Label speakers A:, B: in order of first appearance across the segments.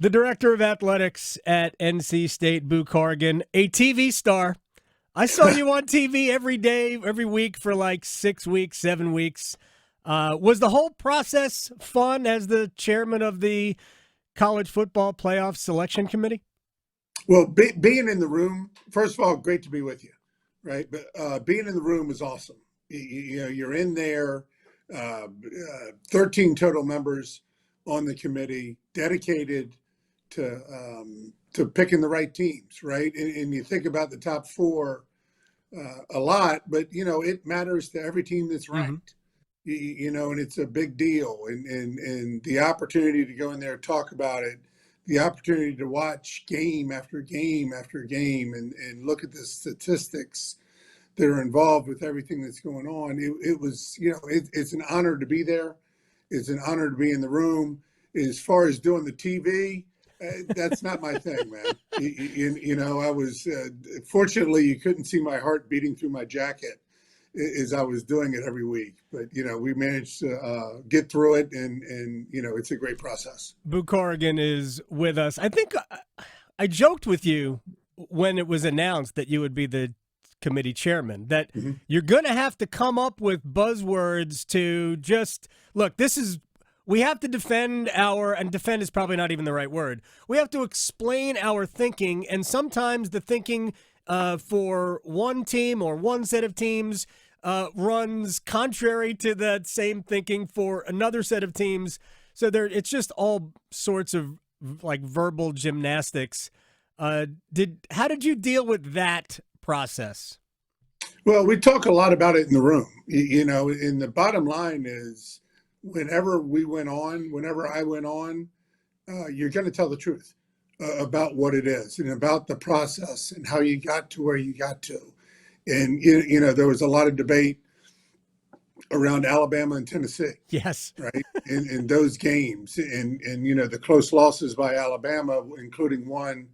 A: The director of athletics at NC State, Boo Corrigan, a TV star. I saw you on TV every day, every week for like 6 weeks, 7 weeks. Was the whole process fun as the chairman of the college football playoff selection committee?
B: Well, being in the room, first of all, great to be with you, right? But being in the room is awesome. You know, you're in there, 13 total members on the committee, dedicated to picking the right teams, right? And you think about the top four a lot, but you know it matters to every team that's ranked. You know, and it's a big deal. And the opportunity to go in there and talk about it, the opportunity to watch game after game after game, and look at the statistics that are involved with everything that's going on. It was, you know, it's an honor to be there. It's an honor to be in the room. As far as doing the TV, that's not my thing, man. You know, I was fortunately you couldn't see my heart beating through my jacket as I was doing it every week. But you know, we managed to get through it, and you know, it's a great process.
A: Boo Corrigan is with us. I think I joked with you when it was announced that you would be the committee chairman that you're going to have to come up with buzzwords to just look. We have to defend and defend is probably not even the right word. We have to explain our thinking, and sometimes the thinking for one team or one set of teams runs contrary to that same thinking for another set of teams. So it's just all sorts of like verbal gymnastics. How did you deal with that process?
B: Well, we talk a lot about it in the room, you know, and the bottom line is whenever I went on, you're going to tell the truth about what it is and about the process and how you got to where you got to. And, you know, there was a lot of debate around Alabama and Tennessee.
A: Yes.
B: Right. In those games and, you know, the close losses by Alabama, including one,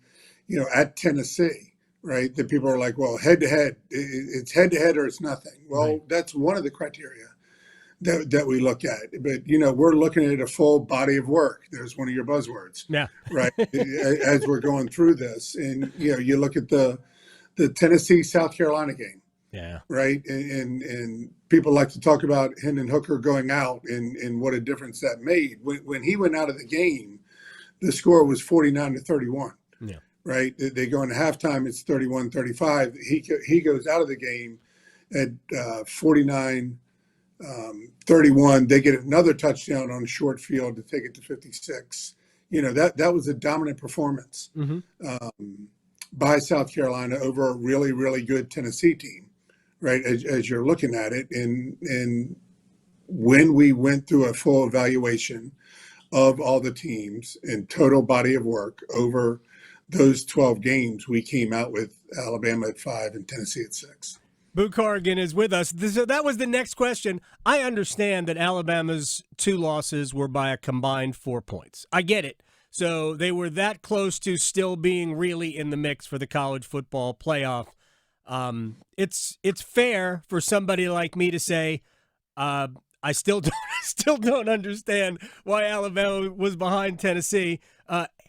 B: you know, at Tennessee. Right. That people are like, well, head to head, it's head to head or it's nothing. Well, right. That's one of the criteria that we look at. But, you know, we're looking at a full body of work. There's one of your buzzwords.
A: Yeah.
B: Right. As we're going through this. And, you know, you look at the Tennessee, South Carolina game.
A: Yeah.
B: Right. And people like to talk about Hendon Hooker going out and what a difference that made. When he went out of the game, the score was 49-31.
A: Yeah.
B: Right. They go into halftime. It's 31-35. He goes out of the game at 49-31. They get another touchdown on a short field to take it to 56. You know, that was a dominant performance by South Carolina over a really, really good Tennessee team. Right. As you're looking at it. And when we went through a full evaluation of all the teams and total body of work over those 12 games, we came out with Alabama at 5 and Tennessee at 6.
A: Boo Corrigan is with us. So that was the next question. I understand that Alabama's 2 losses were by a combined 4 points. I get it. So they were that close to still being really in the mix for the college football playoff. It's fair for somebody like me to say, I still don't understand why Alabama was behind Tennessee.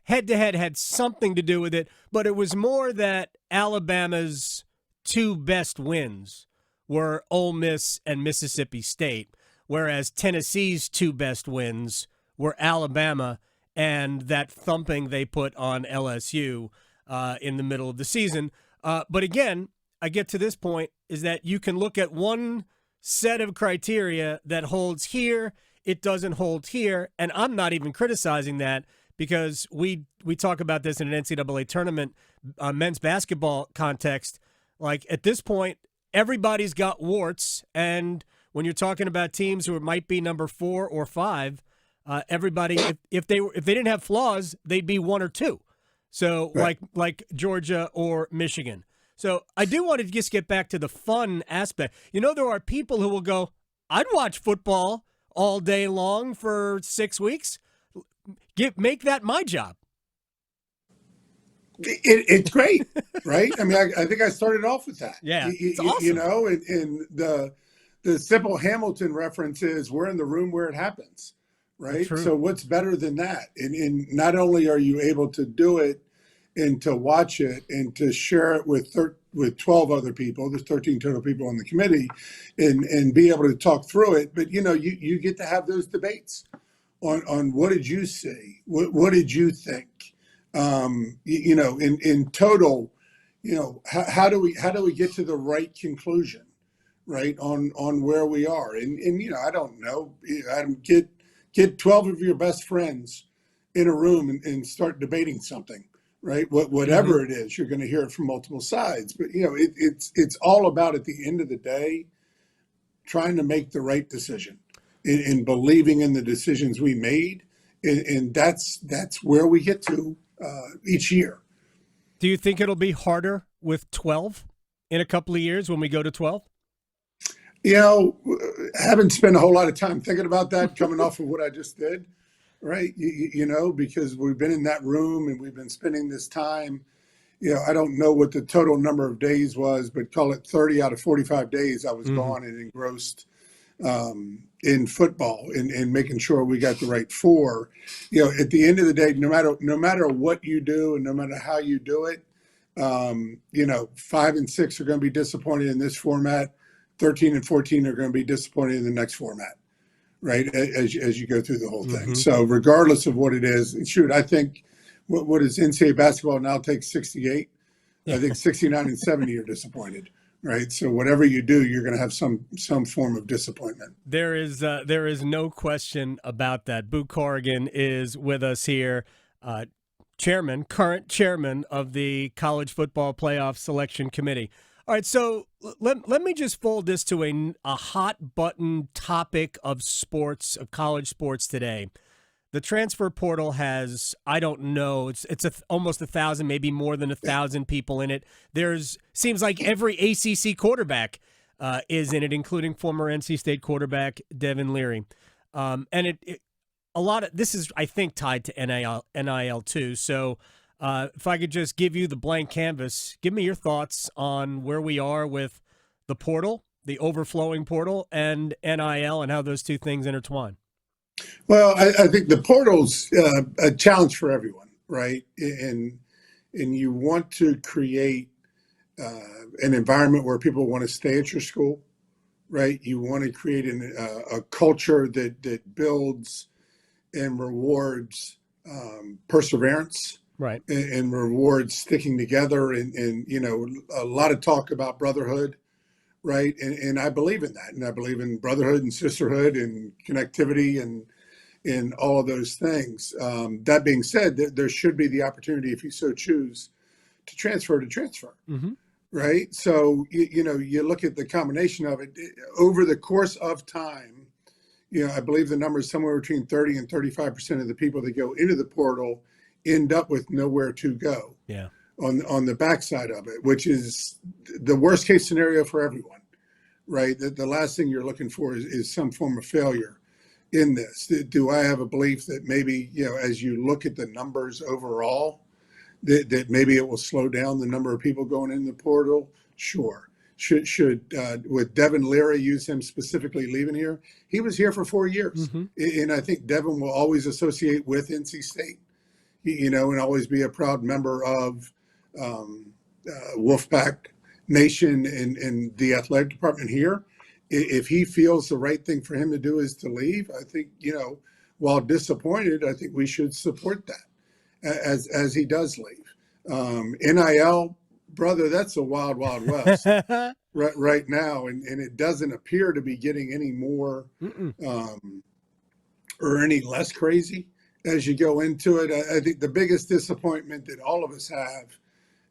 A: Head-to-head had something to do with it, but it was more that Alabama's 2 best wins were Ole Miss and Mississippi State, whereas Tennessee's 2 best wins were Alabama and that thumping they put on LSU in the middle of the season. But again, I get to this point, is that you can look at one set of criteria that holds here, it doesn't hold here, and I'm not even criticizing that because we talk about this in an NCAA tournament men's basketball context. Like at this point, everybody's got warts, and when you're talking about teams who might be number 4 or 5, everybody if they didn't have flaws, they'd be 1 or 2. So right. like Georgia or Michigan. So I do want to just get back to the fun aspect. You know, there are people who will go, I'd watch football all day long for 6 weeks. Make that my job.
B: It's great, right? I mean, I think I started off with that.
A: Yeah, it's awesome.
B: You know, and the simple Hamilton reference is we're in the room where it happens, right?
A: True.
B: So what's better than that? And not only are you able to do it and to watch it and to share it with 12 other people, there's 13 total people on the committee, and be able to talk through it, but you get to have those debates on what did you see? What did you think? In total, how do we get to the right conclusion, right, on where we are? And I don't know, get 12 of your best friends in a room and start debating something, right?
A: Hmm.
B: Whatever it is, you're going to hear it from multiple sides. But it's all about, at the end of the day, trying to make the right decision and believing in the decisions we made, and that's where we get to each year.
A: Do you think it'll be harder with 12 in a couple of years when we go to 12?
B: You know, haven't spent a whole lot of time thinking about that coming off of what I just did, right? Because we've been in that room and we've been spending this time. I don't know what the total number of days was, but call it 30 out of 45 days I was
A: Hmm.
B: gone and engrossed in football and making sure we got the right four. At the end of the day, no matter what you do and no matter how you do it, 5 and 6 are going to be disappointed in this format. 13 and 14 are going to be disappointed in the next format, right? As you go through the whole thing.
A: Hmm.
B: So regardless of what it is, shoot, I think what is NCAA basketball now takes 68. I think 69 and 70 are disappointed, right? So whatever you do, you're going to have some form of disappointment.
A: There is no question about that. Boo Corrigan is with us here, current chairman of the College Football Playoff Selection Committee. All right, so let me just fold this to a hot button topic of sports, of college sports today. The transfer portal has, I don't know, it's almost 1,000, maybe more than 1,000 people in it. Seems like every ACC quarterback is in it, including former NC State quarterback Devin Leary. And a lot of this is, I think, tied to NIL too. So if I could just give you the blank canvas, give me your thoughts on where we are with the portal, the overflowing portal, and NIL, and how those two things intertwine.
B: Well, I think the portal's a challenge for everyone, right? And you want to create an environment where people want to stay at your school, right? You want to create a culture that builds and rewards perseverance,
A: Right.
B: and rewards sticking together, and a lot of talk about brotherhood, right? And I believe in that, and I believe in brotherhood and sisterhood and connectivity and in all of those things. That being said, there should be the opportunity, if you so choose, to transfer,
A: Mm-hmm.
B: right? So you look at the combination of it over the course of time. I believe the number is somewhere between 30 and 35% of the people that go into the portal end up with nowhere to go.
A: Yeah.
B: On the backside of it, which is the worst case scenario for everyone, right? The last thing you're looking for is some form of failure in this. Do I have a belief that maybe, as you look at the numbers overall, that maybe it will slow down the number of people going in the portal? Sure. Should with Devin Leary, use him specifically leaving here? He was here for 4 years,
A: Mm-hmm.
B: and I think Devin will always associate with NC State, and always be a proud member of Wolfpack Nation and the athletic department here. If he feels the right thing for him to do is to leave, I think, while disappointed, I think we should support that as he does leave. NIL, brother, that's a wild, wild west right now, and it doesn't appear to be getting any more or any less crazy as you go into it. I think the biggest disappointment that all of us have,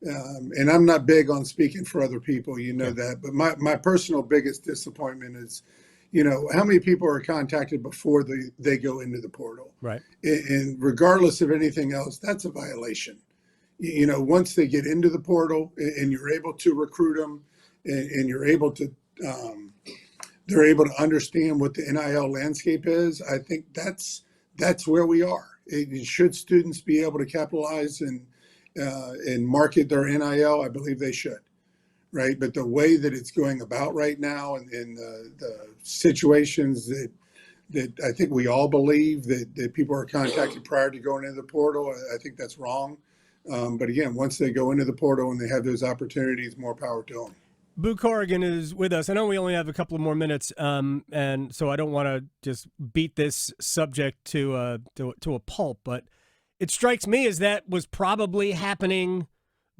B: and I'm not big on speaking for other people,
A: Yeah.
B: that, but my personal biggest disappointment is, how many people are contacted before they go into the portal?
A: Right.
B: And regardless of anything else, that's a violation. Once they get into the portal and you're able to recruit them, and you're able to, they're able to understand what the NIL landscape is, I think that's where we are. Should students be able to capitalize and market their NIL? I believe they should, right? But the way that it's going about right now, and the situations that I think we all believe that people are contacted prior to going into the portal. I think that's wrong. But again, once they go into the portal and they have those opportunities, more power to them.
A: Boo Corrigan is with us. I know we only have a couple of more minutes, and so I don't want to just beat this subject to a pulp, but it strikes me as that was probably happening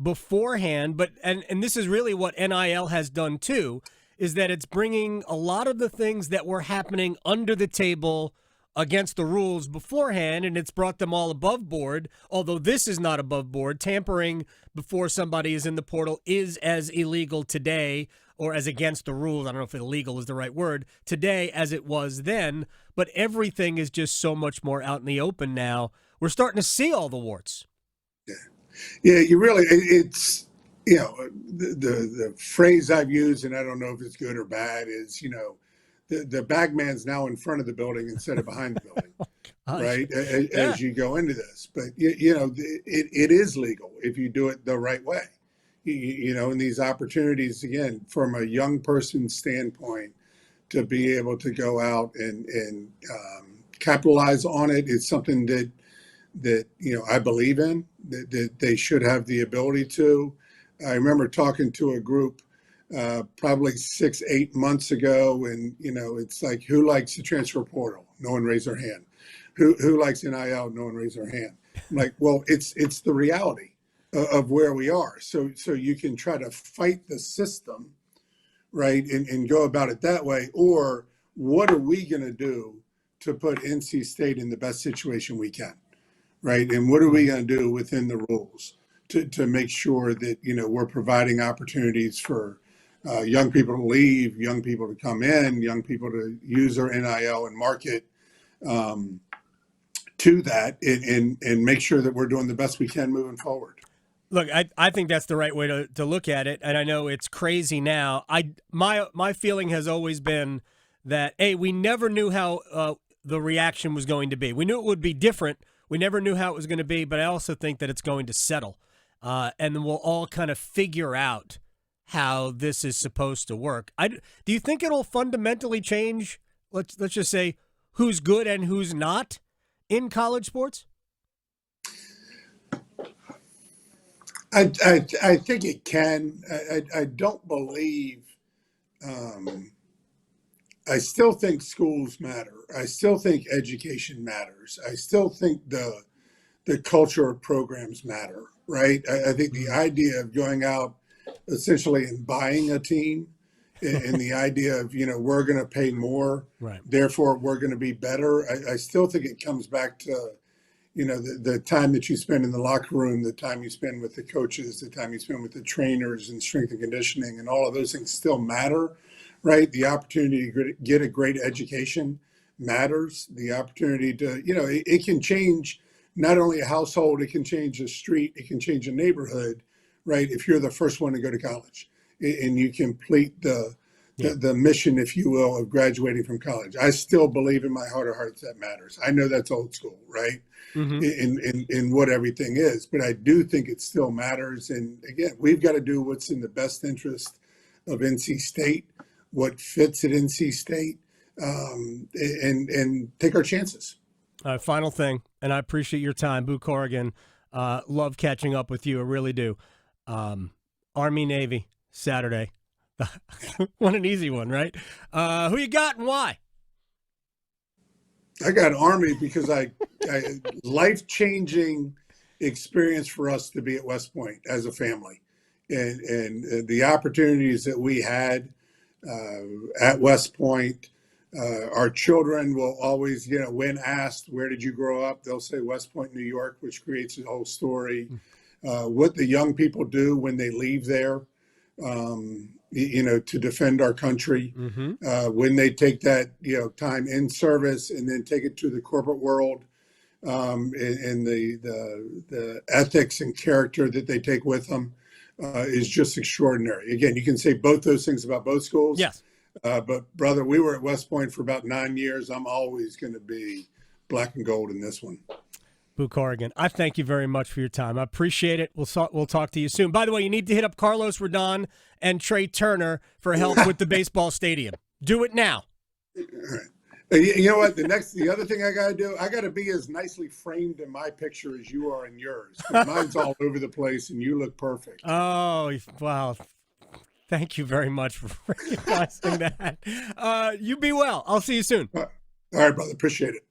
A: beforehand. But and this is really what NIL has done too, is that it's bringing a lot of the things that were happening under the table against the rules beforehand, and it's brought them all above board, although this is not above board. Tampering before somebody is in the portal is as illegal today, or as against the rules, I don't know if illegal is the right word, today as it was then, but everything is just so much more out in the open now. We're starting to see all the warts.
B: Yeah, you really, it's, the phrase I've used, and I don't know if it's good or bad, is, the bagman's now in front of the building instead of behind the building, right? As you go into this. But, it is legal if you do it the right way. And these opportunities, again, from a young person's standpoint, to be able to go out and capitalize on it is something that I believe in, that they should have the ability to. I remember talking to a group probably 6-8 months ago, and it's like, who likes the transfer portal? No one raised their hand. Who likes NIL? No one raised their hand. I'm like, well, it's the reality of where we are. So you can try to fight the system, right, and go about it that way, or what are we going to do to put NC State in the best situation we can, right? And what are we going to do within the rules to make sure that we're providing opportunities for young people to leave, young people to come in, young people to use their NIL and market to that, and make sure that we're doing the best we can moving forward.
A: Look, I think that's the right way to look at it, and I know it's crazy now. My feeling has always been that, A, we never knew how the reaction was going to be. We knew it would be different. We never knew how it was going to be, but I also think that it's going to settle, and then we'll all kind of figure out how this is supposed to work. Do you think it'll fundamentally change, let's just say, who's good and who's not in college sports?
B: I think it can. I don't believe. I still think schools matter. I still think education matters. I still think the culture of programs matter. Right. I think the idea of going out essentially and buying a team, and the idea of we're going to pay more,
A: right, therefore
B: we're going to be better. I still think it comes back to the time that you spend in the locker room, the time you spend with the coaches, the time you spend with the trainers and strength and conditioning, and all of those things still matter, right? The opportunity to get a great education matters. The opportunity to, it can change not only a household, it can change a street, it can change a neighborhood, right? If you're the first one to go to college and you complete the mission, if you will, of graduating from college. I still believe in my heart of hearts that matters. I know that's old school, right? In what everything is, but I do think it still matters. And again, we've got to do what's in the best interest of NC State, what fits at NC State, and take our chances.
A: Final thing, and I appreciate your time, Boo Corrigan. Love catching up with you. I really do. Army, Navy, Saturday. What an easy one, right? Who you got and why?
B: I got Army because I life-changing experience for us to be at West Point as a family, and the opportunities that we had at West Point. Our children will always, when asked, where did you grow up? They'll say West Point, New York, which creates a whole story. What the young people do when they leave there, to defend our country, when they take that, time in service and then take it to the corporate world, and the ethics and character that they take with them is just extraordinary. Again, you can say both those things about both schools.
A: Yes.
B: But brother, we were at West Point for about 9 years. I'm always going to be black and gold in this one.
A: Boo Corrigan, I thank you very much for your time. I appreciate it. We'll talk to you soon. By the way, you need to hit up Carlos Rodon and Trey Turner for help with the baseball stadium. Do it now.
B: All right. You know what? The other thing I got to do, I got to be as nicely framed in my picture as you are in yours. 'Cause mine's all over the place, and you look perfect.
A: Oh, wow. Thank you very much for recognizing that. You be well. I'll see you soon.
B: All right, brother. Appreciate it.